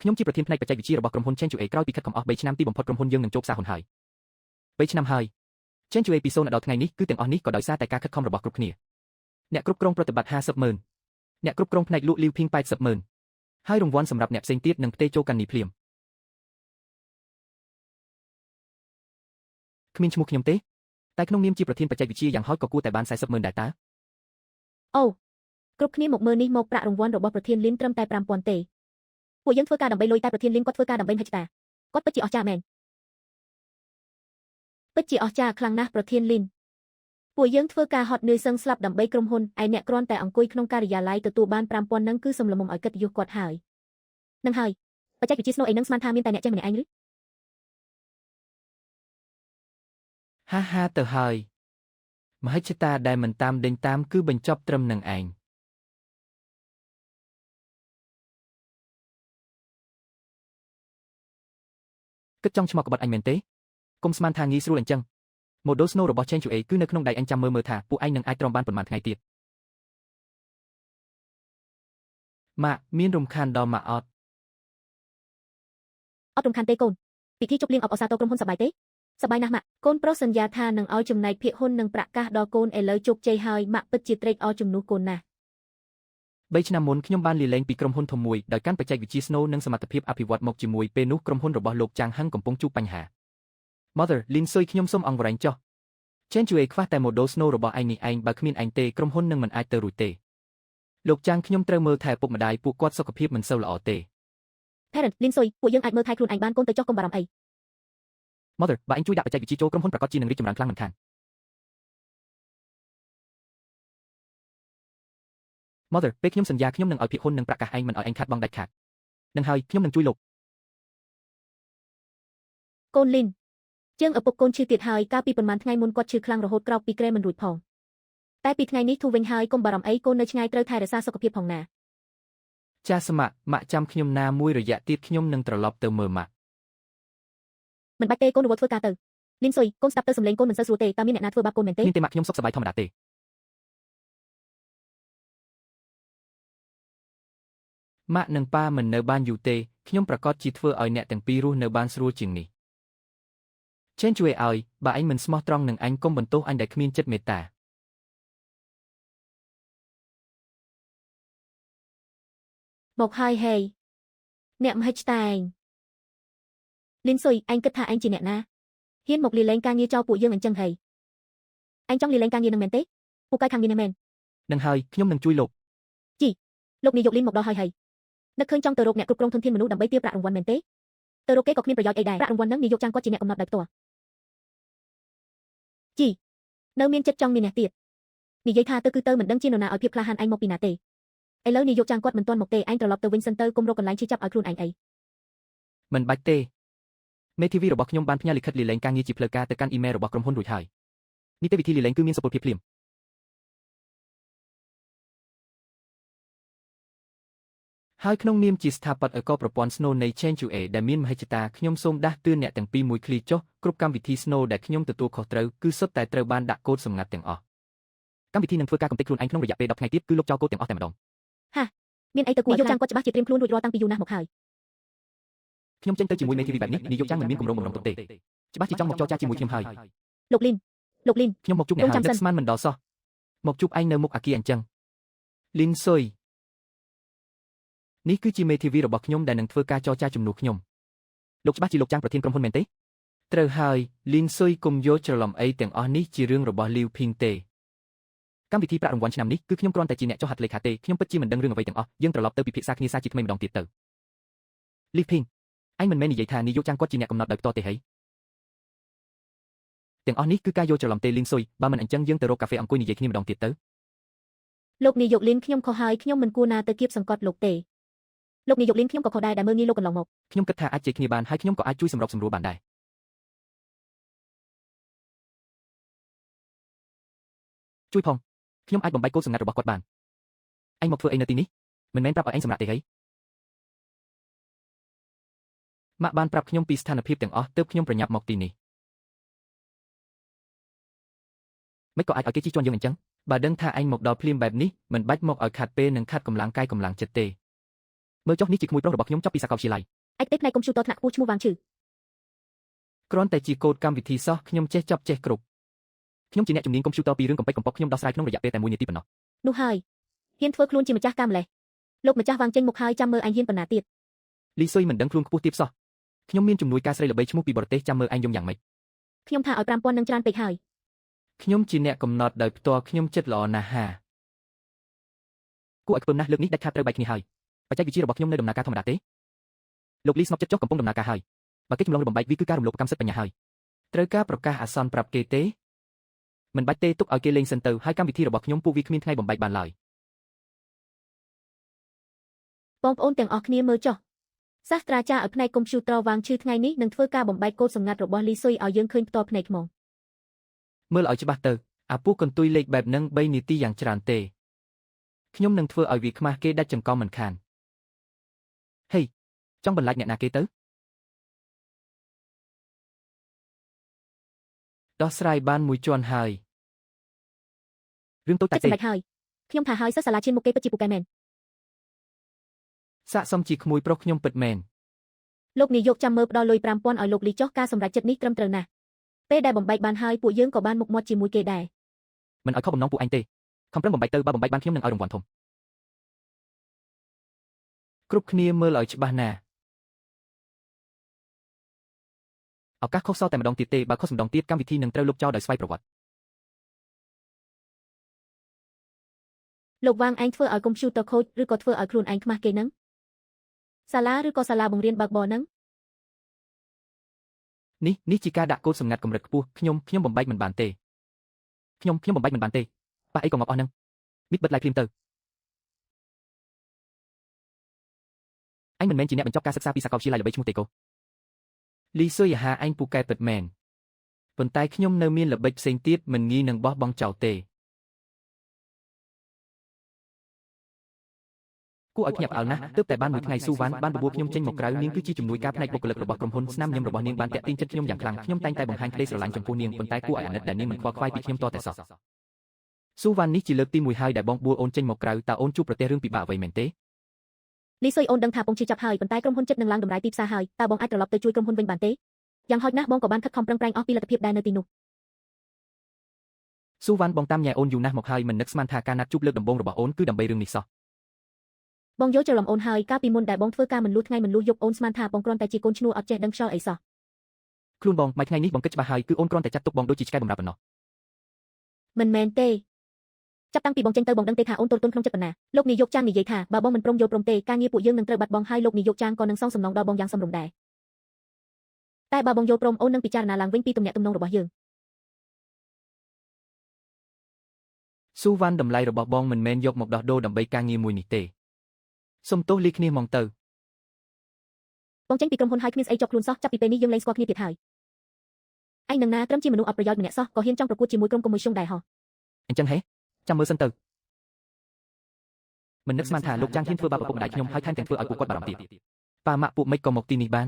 ខ្ញុំជាប្រធានផ្នែកបច្ចេកវិទ្យារបស់ក្រុមហ៊ុន Change.a ក្រោយពីខិតខំអស់3ឆ្នាំទីបំផុតក្រុមហ៊ុនយើងនឹងជោគផ្សារហ៊ុនហើយ3ឆ្នាំហើយ Change.a ពី0ដល់ថ្ងៃនេះគឺទាំងអស់នេះក៏ដោយសារតែការខិតខំរបស់គ្រប់គ្នាអ្នកគ្រប់គ្រងប្រតិបត្តិ50,000អ្នកគ្រប់គ្រងផ្នែកលក់លាវភីង80,000ហើយរង្វាន់សម្រាប់អ្នកផ្សេងទៀតនឹងផ្ទេរចូលកាន់នេះភ្លាមគ្មានឈ្មោះខ្ញុំទេតែក្នុងនាមជាប្រធានបច្ចេកវិទ្យាយ៉ាងហោចក៏គួរតែបាន40,000ដែរតើអូគ្រប់គ្នាមកមើលនេះមកប្រាក់រង្វាន់របស់ប្រធានលីនត្រឹមតែ 5,000 ទេពួកយើងធ្វើការដើម្បីលុយតែប្រធានលីនគាត់ធ្វើការដើម្បីមហិច្ឆតាគាត់ពិតជាអស្ចារ្យមែនពិតជាអស្ចារ្យខ្លាំងណាស់ប្រធានលីនពួកយើងធ្វើការហត់នឿយសឹងស្លាប់ដើម្បីក្រុមហ៊ុនឯអ្នកគ្រាន់តែអង្គុយក្នុងការិយាល័យទទួលបាន 5,000 ហ្នឹងគឺសំលមុំឲ្យកិត្តិយសគាត់ហើយនឹងហើយបច្ចេកវិទ្យាស្នូអីហ្នឹងស្មានថាមានតែអ្នកចេះម្នាក់ឯងឬហាទៅហើយមហិច្ឆតាដែលមិនតាមដេញតាមគឺបញ្ចប់ត្រឹមនឹងឯងគិតចង់ឆ្មក់ក្បត់អញមែនទេកុំស្មានថាងាយស្រួលអញ្ចឹង Model Snow របស់ Change.a គឺនៅក្នុងដៃអញចាំមើលថាពួកឯងនឹងអាចទ្រាំបានប៉ុន្មានថ្ងៃទៀតម៉ាក់មានរំខានដល់ម៉ាក់អត់រំខានទេកូនពិធីជប់លៀងអបអសាទរក្រុមហ៊ុនសប្បាយទេសប្បាយណាស់ម៉ាក់កូនប្រុសសន្យាថានឹងឲ្យចំណែកភាគហ៊ុននិងប្រាក់កាសដល់កូនឥឡូវជោគជ័យហើយម៉ាក់ពិតជាត្រេកអរជំនួសកូនណាស់3ឆ្នាំមុនខ្ញុំបានលាលែងពីក្រុមហ៊ុនធំមួយដោយកាន់បច្ចេកវិទ្យា Snow និងសមត្ថភាពអភិវឌ្ឍមកជាមួយពេលនោះក្រុមហ៊ុនរបស់លោកចាងហឹងកំពុងជួបបញ្ហា Mother Lin Sui ខ្ញុំសូមអង្វរែងចុះ Change.a ខ្វះតែ Model Snow របស់ឯងនេះឯងបើគ្មានឯងទេក្រុមហ៊ុននឹងមិនអាចទៅរួចទេលោកចាងខ្ញុំត្រូវមើលថែឪពុកម្ដាយពួកគាត់សុខភាពមិនសូវល្អទេ Parent Lin Sui ពួកយើងអាចមើលថែខ្លួនឯងបានកូនទៅចុះកុំបារម្ភអី Mother បើឯងជួយដាក់បច្ចេកវិទ្យាចូលក្រុមហ៊ុនប្រកាសជានឹងរីកចម្រើនខ្លាំងមិនខាន Mother ពេលខ្ញុំសន្យាខ្ញុំនឹងឲ្យភាគហ៊ុននិងប្រាក់កាសឯងមិនឲ្យឯងខាតបង់ដាច់ខាតនឹងហើយខ្ញុំនឹងជួយលោកកូនលីនជើងឪពុកកូនឈឺទៀតហើយកាលពីប៉ុន្មានថ្ងៃមុនគាត់ឈឺខ្លាំងរហូតក្រោកពីគ្រែមិនរួចផងតែពីថ្ងៃនេះធូរវិញហើយកុំបារម្ភអីកូននៅឆ្ងាយត្រូវថែរក្សាសុខភាពផងណាចាសម៉ាក់ចាំខ្ញុំណាមួយរយៈទៀតខ្ញុំនឹងត្រឡប់ទៅមើលម៉ាក់មិនបាច់ទេកូនរវល់ធ្វើការទៅលីនស៊ុយកូនស្ដាប់ទៅសំឡេងកូនមិនសូវស្រួលទេតើមានអ្នកណាធ្វើបាបកូនមែនទេមានទេម៉ាក់ខ្ញុំសុខសប្បាយធម្មតាទេម៉ាក់និងប៉ាមិននៅបានយូរទេខ្ញុំប្រកាសជាធ្វើឲ្យអ្នកទាំងពីររស់នៅបានស្រួលជាងនេះ Change.a ឲ្យបើឯងមិនស្មោះត្រង់នឹងអញកុំបន្ទោសអញដែលគ្មានចិត្តមេត្តាមកហើយហេអ្នកមហិច្ឆតាឯងលីនស៊ុយឯងគិតថាឯងជាអ្នកណាហ៊ានមកលាលែងការងារចោលពួកយើងអញ្ចឹងហីឯងចង់លាលែងការងារនឹងមែនទេពូកែខាងនេះមែននឹងហើយខ្ញុំនឹងជួយលោកជីលោកនាយកលីនមកដល់ហើយនឹកឃើញចង់ទៅរកអ្នកគ្រប់គ្រងធនធានមនុស្សដើម្បីទារប្រាក់រង្វាន់មែនទេទៅរកគេក៏គ្មានប្រយោជន៍អីដែរប្រាក់រង្វាន់ហ្នឹងនាយកចាងគាត់ជាអ្នកកំណត់ដោយផ្ទាល់ជីនៅមានចិត្តចង់មានអ្នកទៀតនិយាយថាទៅគឺទៅមិនដឹងជានរណាឲ្យភាពក្លាហានឯងមកពីណាទេឥឡូវនាយកចាងគាត់មិនទាន់មកទេឯងត្រឡប់ទៅវិញសិនទៅគុំរកកន្លែងឈឺចាប់ឲ្យខ្លួនឯងអីមិនបាច់ទេមេធាវីរបស់ខ្ញុំបានផ្ញើលិខិតលាលែងការងារជាផ្លូវការទៅកាន់អ៊ីមែលរបស់ក្រុមហ៊ុនរួចហើយនីតិវិធីលាលែងគឺមានសុពលភាពភ្លាមហើយក្នុងនាមជាស្ថាបត្យករប្រព័ន្ធ Snow នៃ Change.a ដែលមានមហិច្ឆតាខ្ញុំសូមដាស់តឿនអ្នកទាំងពីរមួយឃ្លាចុះគ្រប់កម្មវិធី Snow ដែលខ្ញុំទទួលខុសត្រូវគឺសុទ្ធតែត្រូវបានដាក់កូដសម្ងាត់ទាំងអស់កម្មវិធីនឹងធ្វើការកំទេចខ្លួនឯងក្នុងរយៈពេល10ថ្ងៃទៀតគឺលោកចោលកូដទាំងអស់តែម្ដងហាមានអីទៅគួរនាយកចាងគាត់ច្បាស់ជាត្រៀមខ្លួនរួចរាល់តាំងពីយូរណាស់មកហើយខ្ញុំចេញទៅជាមួយមេធាវីបែបនេះនាយកចាងមិនមានគម្រោងបំរុងទុកទេច្បាស់ជាចង់មកចរចាជាមួយខ្ញុំហើយលោកលីនខ្ញុំមកជួបអ្នកហើយនឹកស្មានមិនដល់សោះមកជួបឯងនៅមុខអគារអញ្ចឹងលីនស៊ុយនេះគឺជាមេធាវីរបស់ខ្ញុំដែលនឹងធ្វើការចរចាជំនួសខ្ញុំលោកច្បាស់ជាលោកចាងប្រធានក្រុមហ៊ុនមែនទេត្រូវហើយលីនស៊ុយកុំយកច្រឡំអីទាំងអស់នេះជារឿងរបស់លីវភីងទេកម្មវិធីប្រាក់រង្វាន់ឆ្នាំនេះគឺខ្ញុំគ្រាន់តែជាអ្នកចុះហត្ថលេខាទេខ្ញុំពិតជាមិនដឹងរឿងអ្វីទាំងអស់យើងត្រឡប់ទៅពិភាក្សាគ្នាសាជាថ្មីម្ដងទៀតទៅលីវភីងអញមិនមែននិយាយថានាយកចាងគាត់ជាអ្នកកំណត់ដោយផ្ទាល់ទេហីទាំងអស់នេះគឺការយកច្រឡំទេលីនស៊ុយបើមិនអញ្ចឹងយើងទៅរកកាហ្វេអង្គុយនិយាយគ្នាម្ដងទៀតទៅលោកនាយកលីនខ្ញុំខុសហើយខ្ញុំមិនគួរណាទៅគៀបសង្កត់លោកទេលោកនាយកលីនខ្ញុំក៏ខុសដែរដែលមើលងាយលោកកន្លងមកខ្ញុំគិតថាអាចជែកគ្នាបានហើយខ្ញុំក៏អាចជួយសម្របសម្រួលបានដែរជួយផងខ្ញុំអាចបំបែកកូដសម្ងាត់របស់គាត់បានឯងមកធ្វើអីនៅទីនេះមិនមែនប្រាប់ឲ្យឯងសម្រាប់ទេហីម៉ាក់បានប្រាប់ខ្ញុំពីស្ថានភាពទាំងអស់ទើបខ្ញុំប្រញាប់មកទីនេះមិនក៏អាចឲ្យគេជិះជាន់យើងអញ្ចឹងបើដឹងថាឯងមកដល់ភ្លាមបែបនេះមិនបាច់មកឲ្យខាត់ពេលនិងខាត់កម្លាំងកាយកម្លាំងចិត្តទេ មើលចុះនេះជាក្មួយប្រុសរបស់ខ្ញុំចប់ពីសាកលវិទ្យាល័យ អាចទេផ្នែកកុំព្យូទ័រថ្នាក់ខ្ពស់ឈ្មោះវ៉ាងឈឺ គ្រាន់តែជាកូដកម្មវិធីសោះខ្ញុំចេះចប់ចេះគ្រប់ខ្ញុំជាអ្នកជំនាញកុំព្យូទ័រពីរឿងកំពេចកំប៉ុកខ្ញុំដោះស្រាយក្នុងរយៈពេលតែ1នាទីប៉ុណ្ណោះ នោះហើយហ៊ានធ្វើខ្លួនជាម្ចាស់ការម្លេះលោកម្ចាស់វ៉ាងចេញមុខហើយចាំមើលឯងហ៊ានប៉ុណ្ណាទៀត លីស៊ុយមិនដឹងខ្លួនខ្ពស់ទាបសោះខ្ញុំមានជំនួយការស្រីល្បីឈ្មោះពីបរទេសចាំមើលឯងយំយ៉ាងម៉េច ខ្ញុំថាឲ្យ5000នឹងច្រើនពេកហើយ ខ្ញុំជាអ្នកកំណត់ដោយផ្ទាល់ខ្ញុំចិត្តល្អណាស់ហាគួរឲ្យខ្ពើមណាស់លើកនេះដាច់ខាតត្រូវបែកគ្នាហើយបច្ចេកវិទ្យារបស់ខ្ញុំនៅដំណើរការធម្មតាទេលោកលីស្នប់ចិត្តចុះកំពុងដំណើរការហើយបើគេចម្លងរបំបែកវាគឺការរំលោភកម្មសិទ្ធិបញ្ញាហើយត្រូវការប្រកាសអាសន្នប្រាប់គេទេមិនបាច់ទេទុកឲ្យគេលេងសិនទៅហើយកម្មវិធីរបស់ខ្ញុំពួកវាគ្មានថ្ងៃបំបែកបានឡើយ បងប្អូនទាំងអស់គ្នាមើលចុះសាស្ត្រាចារ្យឲ្យផ្នែកកុំព្យូទ័រវ៉ាងឈឺថ្ងៃនេះនឹងធ្វើការបំបែកកូដសម្ងាត់របស់លីស៊ុយឲ្យយើងឃើញផ្ទាល់ភ្នែកហ្មង មើលឲ្យច្បាស់ទៅអាពួកកន្ទុយលេខបែបហ្នឹង3នាទីយ៉ាងច្រើនទេខ្ញុំនឹងធ្វើឲ្យវាខ្មាស់គេដាច់ចង្កល់មិនខានហេចង់បន្លាចអ្នកណាគេទៅដោះស្រាយបានមួយជាន់ហើយរឿងតូចតាចទេ សម្រេចហើយខ្ញុំថាហើយសិស្សសាលាឈានមុខគេពិតជាពូកែមែន សាកសមជាក្មួយប្រុសខ្ញុំពិតមែន លោកនាយកចាំមើលផ្ដល់លុយ5000ឲ្យលោកលីចុះការសម្រេចចិត្តនេះត្រឹមត្រូវណាស់ពេលដែលបំបែកបានហើយពួកយើងក៏បានមុខមាត់ជាមួយគេដែរ មិនឲ្យខុសបំណងពួកឯងទេខំប្រឹងបំបែកទៅបើបំបែកបានខ្ញុំនឹងឲ្យរង្វាន់ធំគ្រប់គ្នាមើលឲ្យច្បាស់ណាស់ឱកាសខុសសល់តែម្ដងទៀតទេបើខុសម្ដងទៀតកម្មវិធីនឹងត្រូវលុបចោលដោយស្វ័យប្រវត្តិ លោកវ៉ាងឯងធ្វើឲ្យកុំព្យូទ័រខូចឬក៏ធ្វើឲ្យខ្លួនឯងខ្មាស់គេនឹងសាលាឬក៏សាលាបង្រៀនបើកបរនឹង នេះជាការដាក់កូដសម្ងាត់កម្រិតខ្ពស់ខ្ញុំបំបែកមិនបានទេខ្ញុំបំបែកមិនបានទេប៉ះអីក៏ងាប់អស់ហ្នឹងមីតបិទឡាយភ្លាមទៅអញមិនមែនជាអ្នកបញ្ចប់ការសិក្សាពីសាកលវិទ្យាល័យល្បីឈ្មោះទេកូលីស៊ុយហាអញពូកែពិតមែនប៉ុន្តែខ្ញុំនៅមានល្បិចផ្សេងទៀតមិនងាយនឹងបោះបង់ចោលទេគួរឲ្យភ្ញាក់ផ្អើលណាស់ទើបតែបានមួយថ្ងៃស៊ូវ៉ាន់បានបបួលខ្ញុំចេញមកក្រៅនាងគឺជាជំនួយការផ្នែកបុគ្គលិករបស់ក្រុមហ៊ុនស្នាមញញឹមរបស់នាងបានតាក់ទាញចិត្តខ្ញុំយ៉ាងខ្លាំងខ្ញុំតែងតែបង្ហាញក្តីស្រឡាញ់ចំពោះនាងប៉ុន្តែគួរឲ្យអាណិតដែលនាងមិនខ្វល់ខ្វាយពីខ្ញុំតតែសោះស៊ូវ៉ាន់នេះជាលើកទី1ហើយដែលបងបួលអូនចេញមកក្រៅតើអូនជួបប្រទះរឿងពិបាកអ្វីមែនទេ លីស៊ុយអូនដឹងថាពងឈឺចាប់ហើយប៉ុន្តែក្រុមហ៊ុនចិត្តនឹងឡើងតម្លៃទីផ្សារហើយតើបងអាចត្រឡប់ទៅជួយក្រុមហ៊ុនវិញបានទេយ៉ាងហោចណាស់បងក៏បានខិតខំប្រឹងប្រែងអស់ពីលទ្ធភាពដែរនៅទីនោះ ស៊ូវ៉ាន់បងតាមញ៉ែអូនយូរណាស់មកហើយមិននឹកស្មានថាការណាត់ជួបលើកដំបូងរបស់អូនគឺដើម្បីរឿងនេះសោះ បងយល់ច្រឡំអូនហើយកាលពីមុនដែលបងធ្វើការមិនលួសថ្ងៃមិនលួសយប់អូនស្មានថាបងគ្រាន់តែជាកូនឈ្នួលអត់ចេះដឹងខ្យល់អីសោះ ខ្លួនបងមួយថ្ងៃនេះបងគិតច្បាស់ហើយគឺអូនគ្រាន់តែចាត់ទុកបងដូចជាឆ្កែបម្រាប់ប៉ុណ្ណោះ មិនមែនទេចាប់តាំងពីបងចេញទៅបងដឹងទេថាអូនទល់ទន់ក្នុងចិត្តប៉ុណ្ណាលោកនាយកចាងនិយាយថាបើបងមិនព្រមយល់ព្រមទេការងារពួកយើងនឹងត្រូវបាត់បង់ហើយលោកនាយកចាងក៏នឹងសងសំណងដល់បងយ៉ាងសមរម្យដែរតែបើបងយល់ព្រមអូននឹងពិចារណាឡើងវិញពីទំនាក់ទំនងរបស់យើង ស៊ូវ៉ាន់តម្លៃរបស់បងមិនមែនយកមកដោះដូរដើម្បីការងារមួយនេះទេសុំទោសលីគ្នាហ្មងទៅ បងចេញពីក្រុមហ៊ុនហើយគ្មានស្អីជាប់ខ្លួនសោះចាប់ពីពេលនេះយើងលែងស្គាល់គ្នាទៀតហើយឯងនឹងណាត្រឹមជាមនុស្សអត់ប្រយោជន៍ម្នាក់សោះក៏ហ៊ានចង់ប្រកួតជាមួយក្រុមកុំមួយឈុងដែរហ៎ អញ្ចឹងហេចាំមើលសិនទៅមិននឹកស្មានថាលោកចាងហ៊ានធ្វើបាបឪពុកម្ដាយខ្ញុំហើយថែមទាំងធ្វើឲ្យពួកគាត់បារម្ភទៀតប៉ាម៉ាក់ពួកម៉េចក៏មកទីនេះបាន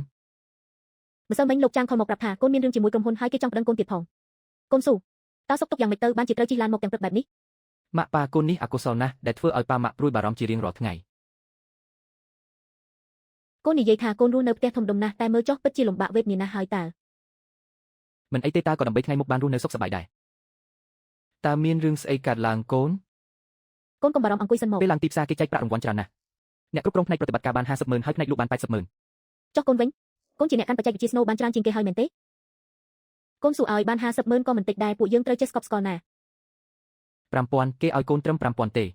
ម្សិលមិញលោកចាងខលមកប្រាប់ថាកូនមានរឿងជាមួយក្រុមហ៊ុនហើយគេចង់ប្តឹងកូនទៀតផងកូនស៊ូតើសុកទុកយ៉ាងម៉េចទៅបានជាត្រូវជិះឡានមកទាំងព្រឹកបែបនេះ ម៉ាក់ប៉ាកូននេះអកុសលណាស់ដែលធ្វើឲ្យប៉ាម៉ាក់ព្រួយបារម្ភជារៀងរាល់ថ្ងៃ កូននិយាយថាកូនរស់នៅផ្ទះធំដុំណាស់តែមើលចុះពិតជាលំបាកវេទនាណាស់ហើយតើ មិនអីទេតើក៏ដើម្បីថ្ងៃមុខបានរស់នៅសុខសប្បាយដែរតើមានរឿងស្អីកើតឡើងកូនក ូនកុំបារម្ភអង្គុយសិនមក ពេលឡើងទីផ្សារគេចែកប្រាក់រង្វាន់ច្រើនណាស់អ្នកគ្រប់គ្រងផ្នែកប្រតិបត្តិការបាន50,000ហើយផ្នែកលក់បាន80,000 ចុះកូនវិញកូនជាអ្នកកាន់បច្ចេកវិទ្យាស្នូបានច្រើនជាងគេហើយមែនទេកូនស៊ូឲ្យបាន50,000ក៏មិនតិចដែរពួកយើងត្រូវចេះស្កប់ស្កល់ណា 5,000គេឲ្យកូនត្រឹម5,000ទេ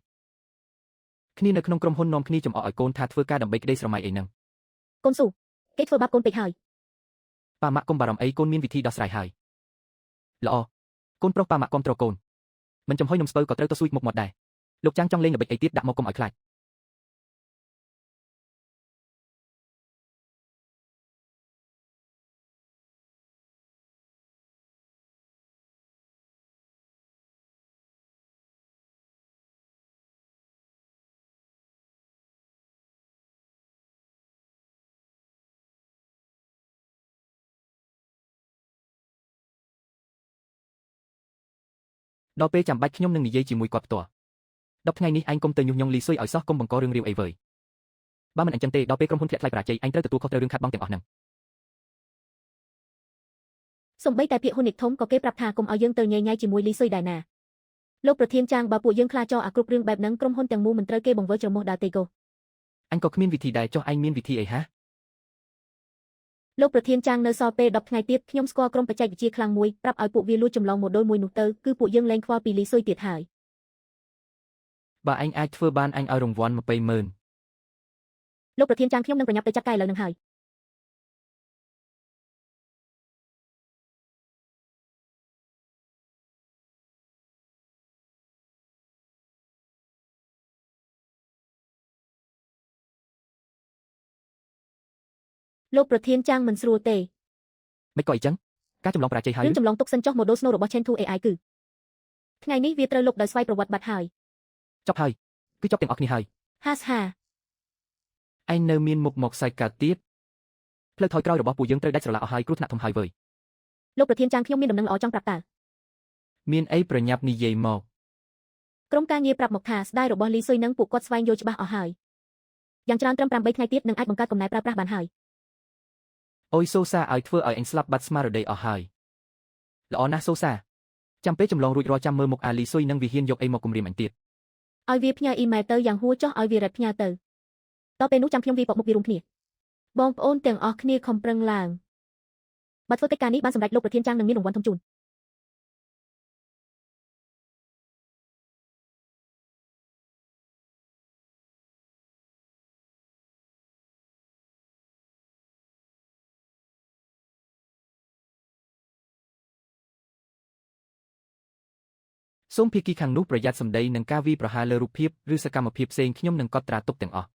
គ្នានៅក្នុងក្រុមហ៊ុននាំគ្នាចំអកឲ្យកូនថាធ្វើការដើម្បីក្តីស្រមៃអីហ្នឹង កូនស៊ូគេធ្វើបាបកូនពេកហើយ ប៉ាម៉ាក់កុំបារម្ភអីកូនមានវិធីដោះស្រាយហើយល្អកូនប្រុសប៉ាម៉ាក់គាំទ្រកូនមិនចំហុយនំស្ពៅក៏ត្រូវទៅស៊ូចមុខមាត់ដែរលោកចាងចង់លេងល្បិចអីទៀតដាក់មកកុំឲ្យខ្លាច ដល់ពេលចាំបាច់ខ្ញុំនឹងនិយាយជាមួយគាត់ផ្ទាល់10ថ្ងៃនេះឯងកុំទៅញុះញង់លីស៊ុយឲ្យសោះកុំបង្ករឿងរាវអីវើយ បើមិនអញ្ចឹងទេដល់ពេលក្រុមហ៊ុនធ្លាក់ថ្លៃបរាជ័យអញត្រូវទទួលខុសត្រូវរឿងខាតបង់ទាំងអស់ហ្នឹង សំបីតែពាក្យហ៊ុននិកធំក៏គេប្រាប់ថាកុំឲ្យយើងទៅញ៉ៃញ៉ៃជាមួយលីស៊ុយដែរណាលោកប្រធានចាងបើពួកយើងខ្លាចចោលអាគ្រប់រឿងបែបហ្នឹងក្រុមហ៊ុនទាំងមូលមិនត្រូវគេបង្វិលច្រមុះដល់ទេកូ អញក៏គ្មានវិធីដែរចុះឯងមានវិធីអីហ៎ លោកប្រធានចាងនៅសល់ពេល10ថ្ងៃទៀតខ្ញុំស្គាល់ក្រុមបច្ចេកវិទ្យាខ្លាំងមួយប្រាប់ឲ្យពួកវាលួចចម្លងម៉ូឌូលមួយនោះទៅគឺពួកយើងលែងខ្វល់ពីលីស៊ុយទៀតហើយ បើឯងអាចធ្វើបានអញឲ្យរង្វាន់200,000 លោកប្រធានចាងខ្ញុំនឹងប្រញាប់ទៅចាត់ការឥឡូវនឹងហើយលោកប្រធានចាងមិនស្រួលទេ មិនក៏អីចឹងការចម្លងបរាជ័យហើយ រឿងចម្លងទុកសិនចុះម៉ូឌូលស្នូលរបស់ Chen 2 AI គឺថ្ងៃនេះវាត្រូវលុបដោយស្វ័យប្រវត្តិបាត់ហើយ ចប់ហើយគឺចប់ទាំងអស់គ្នាហើយ ហាសហា ឯងនៅមានមុខមកសាច់កាទៀតផ្លូវថយក្រោយរបស់ពួកយើងត្រូវដាច់ស្រឡះអស់ហើយគ្រោះថ្នាក់ធំហើយវើយ លោកប្រធានចាងខ្ញុំមានដំណឹងល្អចង់ប្រាប់តើ មានអីប្រញាប់និយាយមក ក្រុមការងារប្រាប់មកថាស្ដាយរបស់លីស៊ុយនឹងពួកគាត់ស្វែងយល់ច្បាស់អស់ហើយយ៉ាងច្រើនត្រឹម8ថ្ងៃទៀតនឹងអាចបង្កើតកំណែប្រើប្រាស់បានហើយ អុយសូសាឲ្យធ្វើឲ្យអញស្លាប់បាត់ស្មារតីអស់ហើយល្អណាស់សូសាចាំពេលចម្លងរួចរាល់ចាំមើលមុខអាលីស៊ុយនឹងវិហ៊ានយកអីមកគំរាមអញទៀត ឲ្យវាផ្ញើអ៊ីមែលទៅយ៉ាងហួសចុះឲ្យវារ៉េតផ្ញើទៅដល់ពេលនោះចាំខ្ញុំវាបកមុខវារួមគ្នាបងប្អូនទាំងអស់គ្នាខំប្រឹងឡើងបើធ្វើកិច្ចការនេះបានសម្រេចលោកប្រធានចាងនឹងមានរង្វាន់ធំជូនសូមភាគីខាងនោះប្រយ័ត្នសម្ដីនឹងការវាយប្រហារលើរូបភាពឬសកម្មភាពផ្សេងខ្ញុំនឹងកត់ត្រាទុកទាំងអស់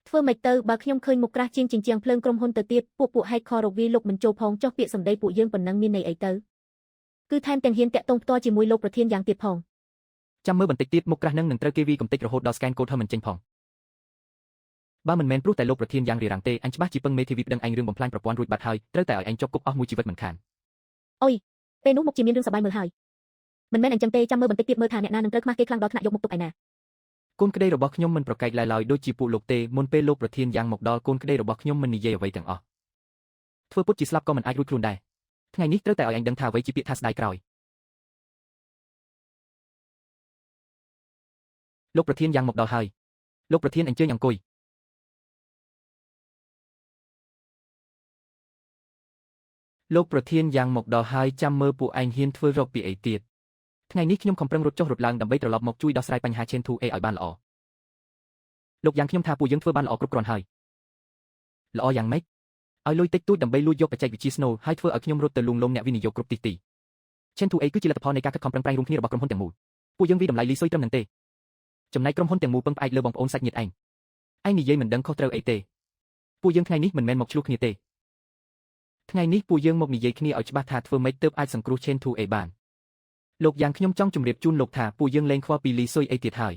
ធ្វើម៉េចទៅបើខ្ញុំឃើញមុខក្រាស់ជាងជញ្ជាំងភ្លើងក្រុមហ៊ុនទៅទៀតពួកហេកខរវាលោកមិនចូលផងចុះពាក្យសម្ដីពួកយើងប៉ុណ្ណឹងមានន័យអីទៅគឺថែមទាំងហ៊ានតាក់ទងផ្ទាល់ជាមួយលោកប្រធានយ៉ាងទៀតផង ចាំមើលបន្តិចទៀតមុខក្រាស់នឹងត្រូវគេវាយកំទេចរហូតដល់ស្កែនកូដហើយមិនចេញផងបើមិនមែនព្រោះតែលោកប្រធានយ៉ាងរារាំងទេអញច្បាស់ជាពឹងមេធាវីប្តឹងឯងរឿងបំផ្លាញប្រព័ន្ធរួចបាត់ហើយត្រូវតែឲ្យឯងជាប់គុកអស់មួយជីវិតមិនខាន អុយពេលនោះមុខជាមានរឿងសប្បាយមើលហើយមិនមែនអញ្ចឹងទេចាំមើលបន្តិចទៀតមើលថាអ្នកណានឹងត្រូវខ្មាស់គេខ្លាំងដល់ថ្នាក់យកមុខទុកឯណា កូនក្តីរបស់ខ្ញុំមិនប្រកែកឡើយដូចជាពួកលោកទេមុនពេលលោកប្រធានយ៉ាងមកដល់កូនក្តីរបស់ខ្ញុំមិននិយាយអ្វីទាំងអស់ធ្វើពុតជាស្លាប់ក៏មិនអាចរួចខ្លួនដែរថ្ងៃនេះត្រូវតែឲ្យឯងដឹងថាអ្វីជាពាក្យថាស្ដាយក្រោយលោកប្រធានយ៉ាងមកដល់ហើយលោកប្រធានអញ្ជើញអង្គុយលោកប្រធានយ៉ាងមកដល់ហើយចាំមើលពួកឯងហ៊ានធ្វើរកពីអីទៀតថ្ងៃនេះខ្ញុំខំប្រឹងរត់ចុះរត់ឡើងដើម្បីត្រឡប់មកជួយដោះស្រាយបញ្ហា Chen 2A ឲ្យបានល្អលោកយ៉ាងខ្ញុំថាពួកយើងធ្វើបានល្អគ្រប់គ្រាន់ហើយល្អយ៉ាងម៉េចឲ្យលុយតិចតួចដើម្បីលួចយកបច្ចេកវិទ្យា Snow ហើយធ្វើឲ្យខ្ញុំរត់ទៅលួងលោមអ្នកវិនិយោគគ្រប់ទី Chen 2A គឺជាលទ្ធផលនៃការខិតខំប្រឹងប្រែងរួមគ្នារបស់ក្រុមហ៊ុនទាំងមូលពួកយើងវិតម្លៃលីស៊ុយត្រឹមនឹងទេចំណែកក្រុមហ៊ុនទាំងមូលពឹងផ្អែកលើបងប្អូនសាច់ញាតិឯងនិយាយមិនដឹងខុសត្រូវអីទេពួកយើងថ្ងៃនេះមិនមែនមកឆ្លោះគ្នាទេថ្ងៃនេះពួកយើងមកនិយាយគ្នាឲ្យច្បាស់ថាធ្វើម៉េចទើបអាចសង្គ្រោះ Chen 2A បានលោកយ៉ាងខ្ញុំចង់ជម្រាបជូនលោកថាពួកយើងលែងខ្វល់ពីលីស៊ុយអីទៀតហើយ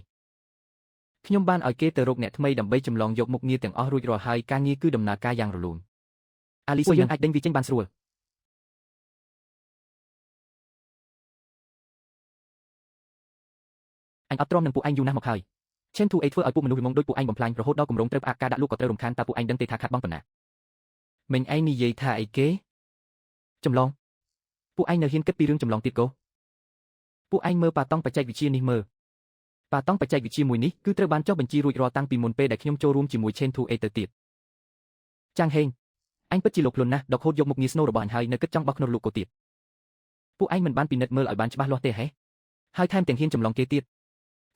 ខ្ញុំបានឲ្យគេទៅរកអ្នកថ្មីដើម្បីចម្លងយកមុខងារទាំងអស់រួចរាល់ហើយការងារគឺដំណើរការយ៉ាងរលូនអាលីស៊ុយយើងអាចដេញវាចេញបានស្រួលអញអត់ទ្រាំនឹងពួកឯងយូរណាស់មកហើយ Chen 2A ធ្វើឲ្យពួកមនុស្សវិមងដូចពួកឯងបំផ្លាញរហូតដល់គម្រោងត្រូវផ្អាកការដាក់លក់ក៏ត្រូវរំខានតើពួកឯងដឹងទេថាខាតបង់ប៉ុណ្ណាមិញឯងនិយាយថាអីគេចម្លងពួកឯងនៅហ៊ានគិតពីរឿងចម្លងទៀតកូពួកឯងមើលប៉ាតង់បច្ចេកវិទ្យានេះមើលប៉ាតង់បច្ចេកវិទ្យាមួយនេះគឺត្រូវបានចុះបញ្ជីរួចរាល់តាំងពីមុនពេលដែលខ្ញុំចូលរួមជាមួយ Chen 2A ទៅទៀតចាងហេងអញពិតជាលោកខ្លួនណាស់ដកហូតយកមុខងារ Snow របស់អញហើយនៅគិតចង់បោះខ្នុរលោកកូទៀតពួកឯងមិនបានពិនិត្យមើលឲ្យបានច្បាស់លាស់ទេហេហើយថែមទាំងហ៊ានចម្លងគេទៀត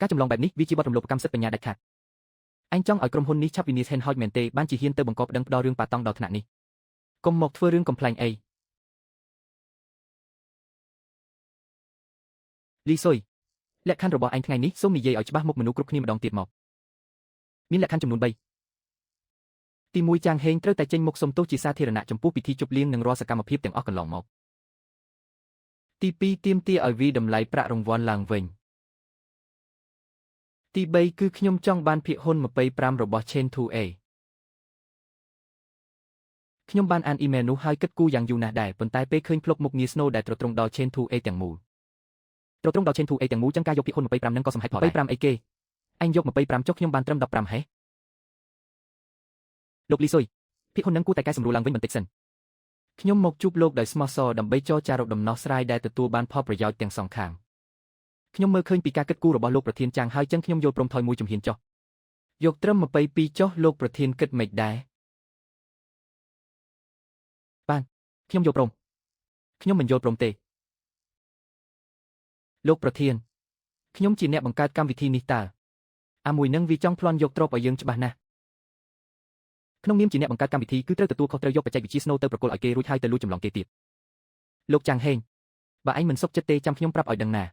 ការចម្លងបែបនេះវាជាបទរំលោភកម្មសិទ្ធិបញ្ញាដាច់ខាតអញចង់ឲ្យក្រុមហ៊ុននេះឆាប់វិនិច្ឆ័យហោចមែនទេបានជាហ៊ានទៅបង្កប្តឹងផ្ដល់រឿងប៉ាតង់ដល់ថ្នាក់នេះកុំមកធ្វើរឿងកំ pl ែងអីលីស៊ុយលក្ខខណ្ឌរបស់ឯងថ្ងៃនេះសូមនិយាយឲ្យច្បាស់មុខមនុស្សគ្រប់គ្នាម្ដងទៀតមកមានលក្ខខណ្ឌចំនួន3ទី1ចាងហេងត្រូវតែចេញមុខសុំទោសជាសាធារណៈចំពោះពិធីជប់លៀងនិងរាល់សកម្មភាពទាំងអស់កន្លងមកទី2ទាមទារឲ្យវាតម្លៃប្រាក់រង្វាន់ឡើងវិញទី3គឺខ្ញុំចង់បានភាគហ៊ុន25របស់ Chen 2A ខ្ញុំបានអានអ៊ីមែលនោះហើយគិតគូរយ៉ាងយូរណាស់ដែរប៉ុន្តែពេលឃើញភ្លុកមុខងារ Snow ដែលទ្រទ្រង់ដល់ Chen 2A ទាំងមូលទ្រទ្រង់ដល់ Chen 2A ទាំងមូលចឹងការយកភាគហ៊ុន25នឹងក៏សមហេតុផល25អីគេអញយក25ចុះខ្ញុំបានត្រឹម15ហេ លោកលីស៊ុយភាគហ៊ុននឹងគួរតែកែសម្រួលឡើងវិញបន្តិចសិនខ្ញុំមកជួបលោកដោយស្មោះសរដើម្បីចរចារកដំណោះស្រាយដែលទទួលបានផលប្រយោជន៍ទាំងសងខាងខ្ញុំមើលឃើញពីការគិតគូររបស់លោកប្រធានចាងហើយចឹងខ្ញុំយល់ព្រមថយមួយជំហានចុះយកត្រឹម22ចុះលោកប្រធានគិតមិនដែរបានខ្ញុំយល់ព្រមខ្ញុំមិនយល់ព្រមទេលោកប្រធានខ្ញុំជាអ្នកបង្កើតកម្មវិធីនេះតើអាមួយនឹងវាចង់ប្លន់យកទ្រព្យឲ្យយើងច្បាស់ណាស់ក្នុងនាមជាអ្នកបង្កើតកម្មវិធីគឺត្រូវទទួលខុសត្រូវយកបច្ចេកវិទ្យាស្នូទៅប្រគល់ឲ្យគេរួចហើយទៅលួចចម្លងគេទៀតលោកចាងហេងបើឯងមិនសុខចិត្តទេចាំខ្ញុំប្រាប់ឲ្យដឹងណា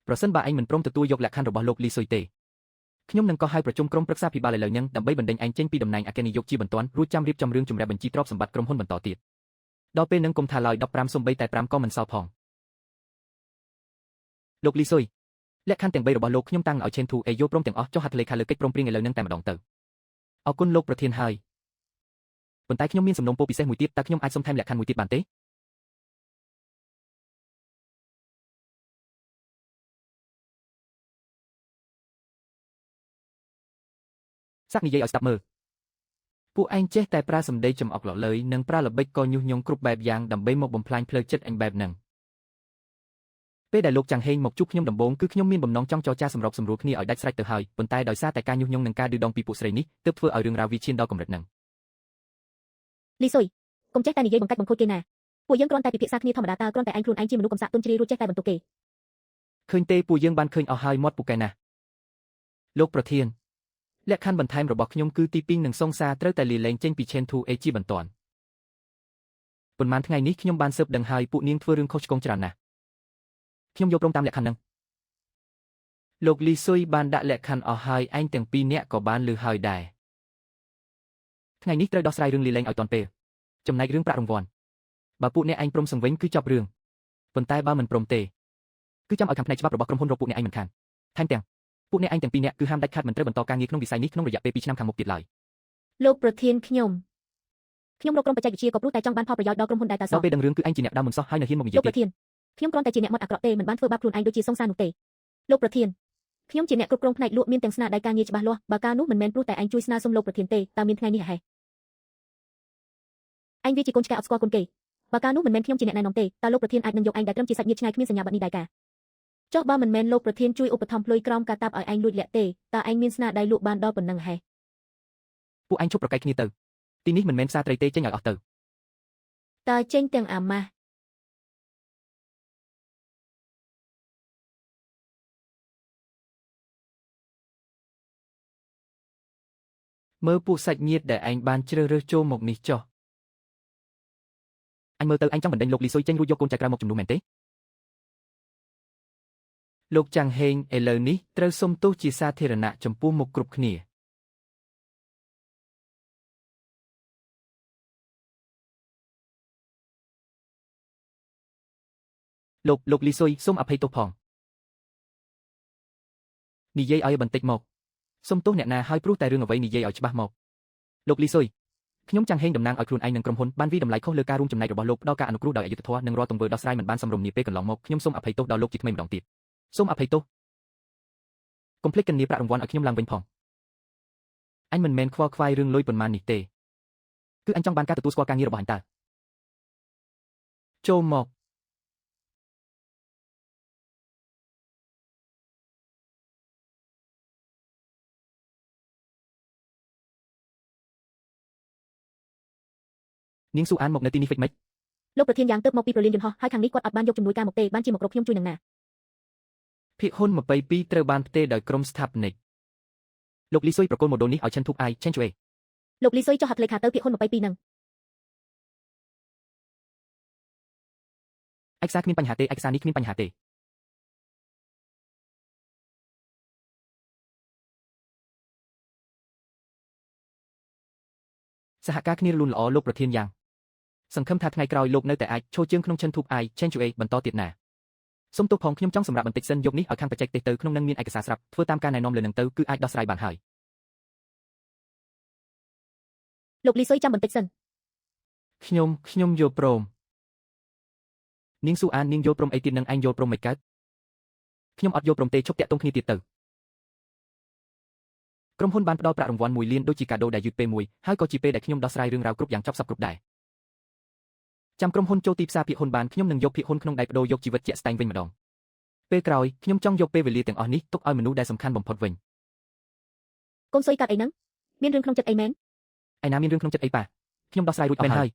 ប្រសិនបើឯងមិនព្រមទទួលយកលក្ខខណ្ឌរបស់លោកលីស៊ុយទេខ្ញុំនឹងក៏ហៅប្រជុំក្រុមប្រឹក្សាភិបាលឥឡូវហ្នឹងដើម្បីបណ្ដេញឯងចេញពីតំណែងអគ្គនាយកជាបន្ទាន់រួចចាំរៀបចំរឿងជំរាបបញ្ជីទ្រព្យសម្បត្តិក្រុមហ៊ុនបន្តទៀតដល់ពេលហ្នឹងកុំថាឡើយ15សំបីតែ5ក៏មិនសល់ផងលោកលីស៊ុយលក្ខខណ្ឌទាំង3របស់លោកខ្ញុំតាំងឲ្យឆេនធូអេយល់ព្រមទាំងអស់ចុះហត្ថលេខាលើកិច្ចព្រមព្រៀងឥឡូវហ្នឹងតែម្ដងទៅអរគុណលោកប្រធានហើយប៉ុន្តែខ្ញុំមានសំណុំពរពិសេសមួយទៀតតើខ្ញុំអាចសុំថែមលក្ខខណ្ឌមួយទៀតបានទេសាក់និយាយឲ្យស្ដាប់មើលពួកឯងចេះតែប្រើសម្ដីចំអកលលើយនិងប្រើល្បិចកញុះញង់គ្រប់បែបយ៉ាងដើម្បីមកបំផ្លាញផ្លូវចិត្តអញបែបហ្នឹងពេលដែលលោកចាងហេងមកជួបខ្ញុំដំបូងគឺខ្ញុំមានបំណងចង់ចរចាសម្របសម្រួលគ្នាឲ្យដាច់ស្រេចទៅហើយប៉ុន្តែដោយសារតែការញុះញង់និងការឌឺដងពីពួកស្រីនេះទើបធ្វើឲ្យរឿងរ៉ាវវាឈានដល់កម្រិតហ្នឹងលីស៊ុយកុំចេះតែនិយាយបង្កាច់បង្ខូចគេណាពួកយើងគ្រាន់តែពិភាក្សាគ្នាធម្មតាតើគ្រាន់តែឯងខ្លួនឯងជាមនុស្សកំសាកទុនជ្រាយរួចចេះតែបន្ទុកគេឃើញទេពួកយើងបានឃើញអស់ហើយមាត់ពូកែណាស់លោកប្រធានលក្ខខណ្ឌបន្ថែមរបស់ខ្ញុំគឺទីពីងនិងសងសាត្រូវតែលាលែងចេញពី Chain 2A ជាបន្ទាន់ប៉ុន្មានថ្ងៃនេះខ្ញុំបានស៊ើបដឹងហើយពួកនាងធ្វើរឿងខុសឆ្គងច្រើនណាស់ខ្ញុំយកព្រមតាមលក្ខខណ្ឌហ្នឹងលោកលីស៊ុយបានដាក់លក្ខខណ្ឌអស់ហើយឯងទាំងពីរនាក់ក៏បានលើហើយដែរថ្ងៃនេះត្រូវដោះស្រាយរឿងលាលែងឲ្យទាន់ពេលចំណែករឿងប្រាក់រង្វាន់បើពួកអ្នកឯងព្រមសង្វិញគឺចប់រឿងប៉ុន្តែបើមិនព្រមទេគឺចាំឲ្យខាងផ្នែកច្បាប់របស់ក្រុមហ៊ុនរកពួកអ្នកឯងមិនខានថែមទាំងពួកអ្នកឯងទាំងពីរនាក់គឺហាមដាច់ខាតមិនត្រូវបន្តការងារក្នុងវិស័យនេះក្នុងរយៈពេល2ឆ្នាំខាងមុខទៀតឡើយលោកប្រធានខ្ញុំរកក្រុមបច្ចេកវិទ្យាក៏ព្រោះតែចង់បានផលប្រយោជន៍ដល់ក្រុមហ៊ុនដែរតើសោះដល់ពេលដឹងរឿងគឺឯងជាអ្នកដើមមិនសោះហើយនៅហ៊ានមកនិយាយទៀតលោកប្រធានខ្ញុំគ្រាន់តែជាអ្នកមាត់អាក្រក់ទេមិនបានធ្វើបាបខ្លួនឯងដូចជាសង្សារនោះទេលោកប្រធានខ្ញុំជាអ្នកគ្រប់គ្រងផ្នែកលក់មានទាំងស្នាដៃការងារច្បាស់លាស់បើការនោះមិនមែនព្រោះតែឯងជួយស្នើសុំលោកប្រធានទេតើមានថ្ងៃនេះហ៎ឯងវាជាកូនឆ្កែអត់ស្គាល់គុណគេបើការនោះមិនមែនខ្ញុំជាអ្នកណែនាំទេតើលោកប្រធានអាចនឹងយកឯងដែលត្រឹមជាសាច់ញាតិឆ្ងាយគ្មានសញ្ញាបត្រនេះដែរកាចុះបើមិនមែនលោកប្រធានជួយឧបត្ថម្ភលុយក្រោមការតាប់ឲ្យឯងលួចលាក់ទេតើឯងមានស្នាដៃលក់បានដល់ប៉ុណ្ណឹងហ៎ពួកឯងជប់ប្រកែកគ្នាទៅទីនេះមិនមែនផ្សារត្រីទេចេញឲ្យអស់ទៅតើចេញទាំងអាម៉ាស់មើលពួកសាច់ញាតិដែលឯងបានជ្រើសរើសចូលមកនេះចុះអញមើលទៅឯងចង់បណ្ដេញលោកលីស៊ុយចេញរួចយកកូនចៅក្រៅមកជំនួសមែនទេលោកចាងហេងឥឡូវនេះត្រូវសុំទោសជាសាធារណៈចំពោះមុខគ្រប់គ្នាលោកលីស៊ុយសូមអភ័យទោសផងនិយាយឲ្យបន្តិចមកសុំទោសអ្នកណាហើយព្រោះតែរឿងអ្វីនិយាយឲ្យច្បាស់មកលោកលីស៊ុយខ្ញុំចាងហេងតំណាងឲ្យខ្លួនឯងនិងក្រុមហ៊ុនបានវិតម្លៃខុសលើការរួមចំណែករបស់លោកផ្ដល់ការអនុគ្រោះដោយអយុត្តិធម៌និងរាល់ទង្វើដោះស្រាយមិនបានសមរម្យនាពេលកន្លងមកខ្ញុំសូមអភ័យទោសដល់លោកជាថ្មីម្ដងទៀតសូមអភ័យទោសកុំភ្លេចកញ្ញាប្រាក់រង្វាន់ឲ្យខ្ញុំឡើងវិញផងអញមិនមែនខ្វល់ខ្វាយរឿងលុយប៉ុន្មាននេះទេគឺអញចង់បានការទទួលស្គាល់ការងាររបស់អញតើចូលមកនាងស៊ូអានមកនៅទីនេះហ្វិចម៉េចលោកប្រធានយ៉ាងទៅមកពីប្រលានយន្តហោះហើយខាងនេះគាត់អត់បានយកជំនួយការមកទេបានជាមករកខ្ញុំជួយនឹងណាភាគហ៊ុន22ត្រូវបានផ្ទេរដោយក្រុមស្ថាបនិកលោកលីស៊ុយប្រគល់ម៉ូដូលនេះឲ្យឆិនធូបអៃឆេនជូអេលោកលីស៊ុយចុះហត្ថលេខាទៅភាគហ៊ុន22ហ្នឹងឯកសារគ្មានបញ្ហាទេឯកសារនេះគ្មានបញ្ហាទេសហការគ្នាលូនល្អលោកប្រធានយ៉ាងសង្ឃឹមថាថ្ងៃក្រោយលោកនៅតែអាចឈរជើងក្នុងឆិនធូបអៃឆេនជូអេបន្តទៀតណាសូមទោសផងខ្ញុំចង់សម្រាប់បន្តិចសិនយកនេះឲ្យខាងបច្ចេកទេសទៅក្នុងនឹងមានឯកសារស្រាប់ធ្វើតាមការណែនាំលើនឹងទៅគឺអាចដោះស្រាយបានហើយលោកលីស៊ុយចាំបន្តិចសិនខ្ញុំយល់ព្រមនាងស៊ូអាននាងយល់ព្រមអីទៀតនឹងឯងយល់ព្រមមិនកើតខ្ញុំអត់យល់ព្រមទេឈប់តាក់ទងគ្នាទៀតទៅ ក្រុមហ៊ុនបានផ្ដល់ប្រាក់រង្វាន់1លានដូចជាកាដូដែលយឺតពេលមួយហើយក៏ជាពេលដែលខ្ញុំដោះស្រាយរឿងរ៉ាវគ្រប់យ៉ាងចប់សពគ្រប់ដែរចាំក្រុមហ៊ុនចូលទីផ្សារភាគហ៊ុនបានខ្ញុំនឹងយកភាគហ៊ុនក្នុងដៃបដូរយកជីវិតជាក់ស្ដែងវិញម្ដងពេលក្រោយខ្ញុំចង់យកពេលវេលាទាំងអស់នេះទុកឲ្យមនុស្សដែលសំខាន់បំផុតវិញ កូនស៊ុយកាត់អីហ្នឹងមានរឿងក្នុងចិត្តអីមែន ឯណាមានរឿងក្នុងចិត្តអីប៉ាខ្ញុំដោះស្រាយរួចអស់ហើយ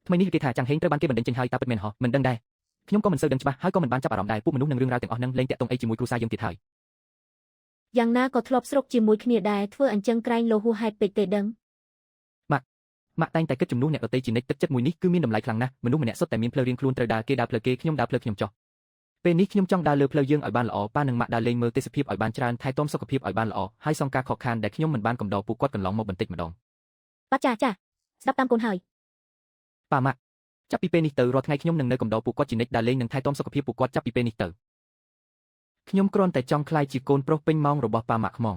ថ្មីនេះគេថាចាំងហេងត្រូវបានគេបណ្តេញចេញហើយតើពិតមែនហ៎មិនដឹងដែរខ្ញុំក៏មិនសូវដឹងច្បាស់ហើយក៏មិនបានចាប់អារម្មណ៍ដែរពួកមនុស្សនឹងរឿងរ៉ាវទាំងអស់ហ្នឹងលែងតាក់ទងអីជាមួយគ្រួសារយើងទៀតហើយ យ៉ាងណាក៏ធ្លាប់ស្រុកជាមួយគ្នាដែរធ្វើអញ្ចឹងក្រែងលោហួសហេតុពេកទេដឹង ម៉ាក់តែងតែគិតជំនួសអ្នកដទៃជានិច្ចទឹកចិត្តមួយនេះគឺមានតម្លៃខ្លាំងណាស់មនុស្សម្នាក់សុទ្ធតែមានផ្លូវរៀងខ្លួនត្រូវដើរគេដើរផ្លូវគេខ្ញុំដើរផ្លូវខ្ញុំចុះពេលនេះខ្ញុំចង់ដើរលើផ្លូវយើងឲ្យបានល្អប៉ានិងម៉ាក់ដើរលេងមើលទេសភាពឲ្យបានច្រើនថែទាំសុខភាពឲ្យបានល្អហើយសងការខកខានដែលខ្ញុំមិនបានកំដរពួកគាត់កន្លងមកបន្តិចម្ដង បាត់ចាស្ដាប់តាមកូនហើយ ប៉ាម៉ាក់ចាប់ពីពេលនេះទៅរាល់ថ្ងៃខ្ញុំនឹងនៅកំដរពួកគាត់ជានិច្ចដើរលេងនិងថែទាំសុខភាពពួកគាត់ចាប់ពីពេលនេះទៅខ្ញុំគ្រាន់តែចង់ក្លាយជាកូនប្រុសពេញម៉ោងរបស់ប៉ាម៉ាក់ខ្មង